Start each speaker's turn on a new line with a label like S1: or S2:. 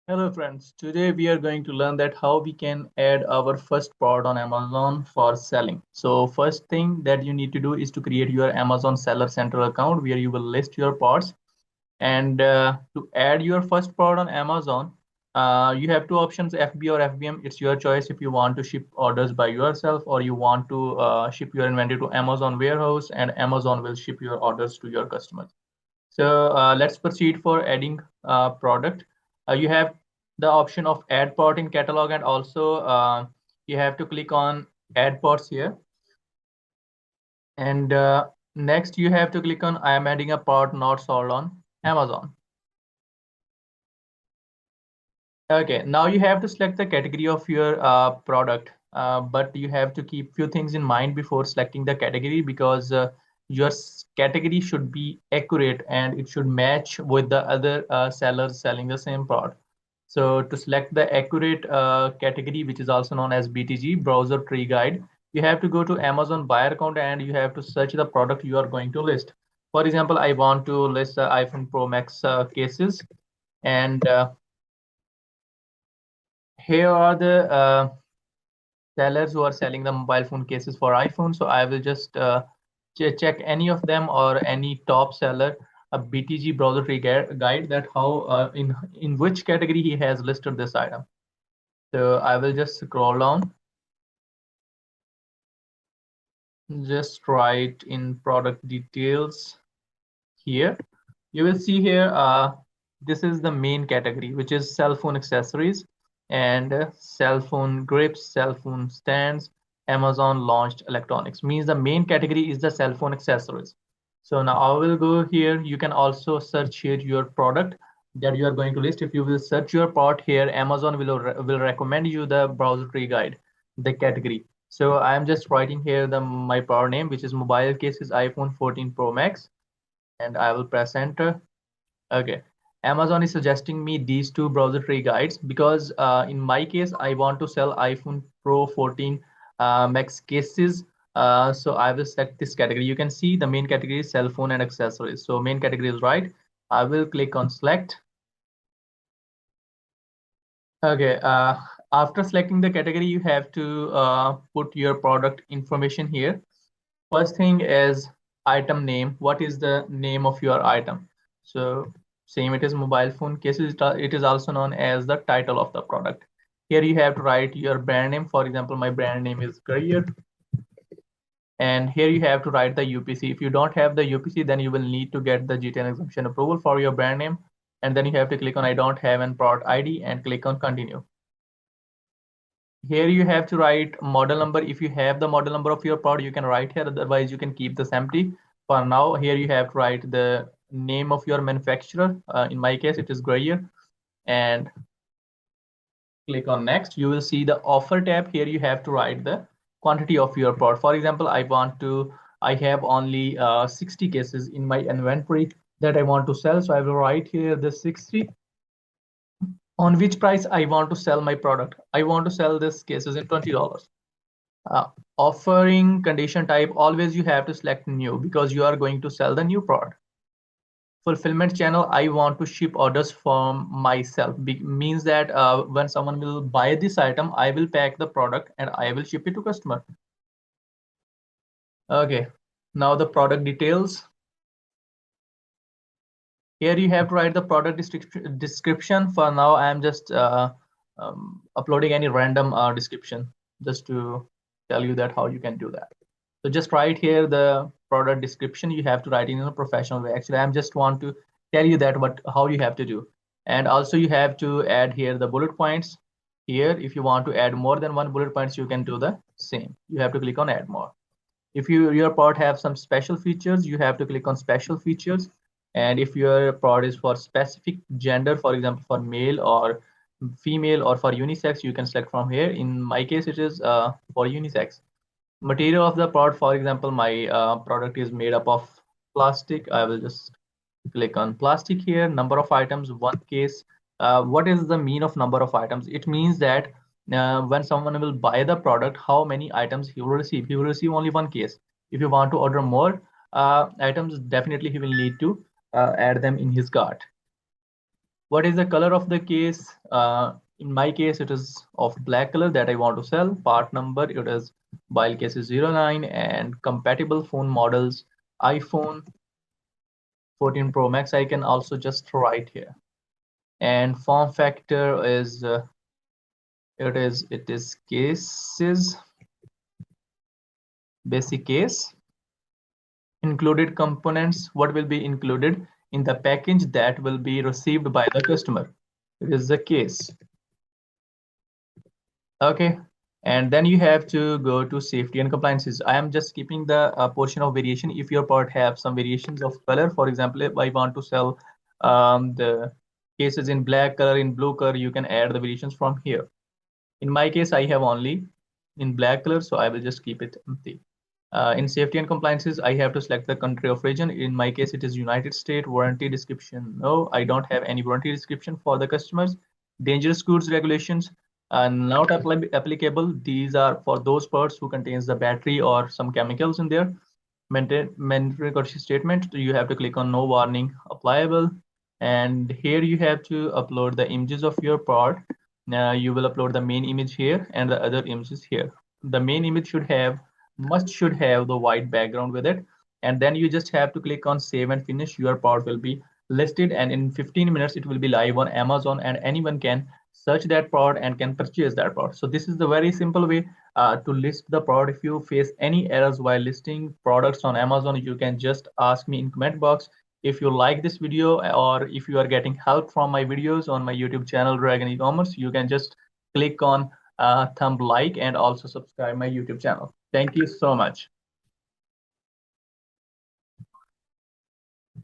S1: Hello friends, today we are going to learn that how we can add our first pod on Amazon for selling. So first thing that you need to do is to create your Amazon Seller Center account where you will list your pods. And to add your first pod on Amazon, you have two options, FB or FBM. It's your choice if you want to ship orders by yourself or you want to ship your inventory to Amazon warehouse and Amazon will ship your orders to your customers. So let's proceed for adding product. You have the option of add part in catalog and also you have to click on add parts here. And next you have to click on I am adding a part not sold on Amazon. Okay, now you have to select the category of your product, but you have to keep few things in mind before selecting the category because your category should be accurate and it should match with the other sellers selling the same product. So to select the accurate category, which is also known as BTG, Browser Tree Guide, you have to go to Amazon buyer account and you have to search the product you are going to list. For example, I want to list the iPhone Pro Max cases and here are the sellers who are selling the mobile phone cases for iPhone. So I will just check any of them or any top seller, a BTG browser tree guide that how in which category he has listed this item. So I will just scroll down, just write in product details here. You will see here, this is the main category, which is cell phone accessories and cell phone grips, cell phone stands. Amazon launched electronics means the main category is the cell phone accessories. So now I will go here. You can also search here your product that you are going to list. If you will search your part here, Amazon will recommend you the browser tree guide, the category. So I am just writing here the my power name, which is mobile cases iPhone 14 Pro Max, and I will press enter. Okay. Amazon is suggesting me these two browser tree guides because in my case, I want to sell iPhone Pro 14 Max cases. So I will select this category. You can see the main category is cell phone and accessories. So main category is right. I will click on select. Okay. After selecting the category, you have to put your product information here. First thing is item name. What is the name of your item? So same, it is mobile phone cases. It is also known as the title of the product. Here you have to write your brand name. For example, my brand name is Career. And here you have to write the UPC. If you don't have the UPC, then you will need to get the GTN exemption approval for your brand name. And then you have to click on I don't have an product ID and click on continue. Here you have to write model number. If you have the model number of your product, you can write here. Otherwise, you can keep this empty. For now, here you have to write the name of your manufacturer. In my case, it is Graier. And click on next. You will see the offer tab. Here you have to write the quantity of your product. For example, I have only 60 cases in my inventory that I want to sell. So I will write here the 60 on which price I want to sell my product. I want to sell this cases in $20. Uh, Offering condition type, always you have to select new because you are going to sell the new product. Fulfillment channel, I want to ship orders from myself. Means that when someone will buy this item, I will pack the product and I will ship it to customer. Okay, now the product details. Here you have to write the product description. For now, I am just uploading any random description just to tell you that how you can do that. So just write here the product description. You have to write in a professional way. Actually, I'm just want to tell you that what how you have to do. And also you have to add here the bullet points. Here, if you want to add more than one bullet points, you can do the same. You have to click on add more. If your part have some special features, you have to click on special features. And if your part is for specific gender, for example, for male or female or for unisex, you can select from here. In my case, it is for unisex. Material of the product, for example, my product is made up of plastic. I will just click on plastic here. Number of items, one case. What is the mean of number of items? It means that when someone will buy the product, how many items he will receive. He will receive only one case. If you want to order more items, definitely he will need to add them in his cart. What is the color of the case? In my case, it is of black color that I want to sell. Part number, it is buy case is 09, and compatible phone models, iPhone 14 Pro Max. I can also just write here. And form factor is it is cases, basic case. Included components, what will be included in the package that will be received by the customer? It is the case. Okay, and then you have to go to safety and compliances. I am just keeping the portion of variation. If your part have some variations of color, for example, if I want to sell the cases in black color, in blue color, you can add the variations from here. In my case, I have only in black color, so I will just keep it empty. In safety and compliances, I have to select the country of origin. In my case, it is United States. Warranty description, no, I don't have any warranty description for the customers. Dangerous goods regulations are not applicable. These are for those parts who contains the battery or some chemicals in there. Mandatory courtesy statement, you have to click on no warning applicable. And here you have to upload the images of your part. Now you will upload the main image here and the other images here. The main image should have the white background with it, and then you just have to click on save and finish. Your part will be listed, and in 15 minutes it will be live on Amazon, and anyone can search that part and can purchase that part. So this is the very simple way to list the product. If you face any errors while listing products on Amazon, you can just ask me in comment box. If you like this video, or if you are getting help from my videos on my YouTube channel Dragon E-commerce, you can just click on thumb like and also subscribe my YouTube channel. Thank you so much.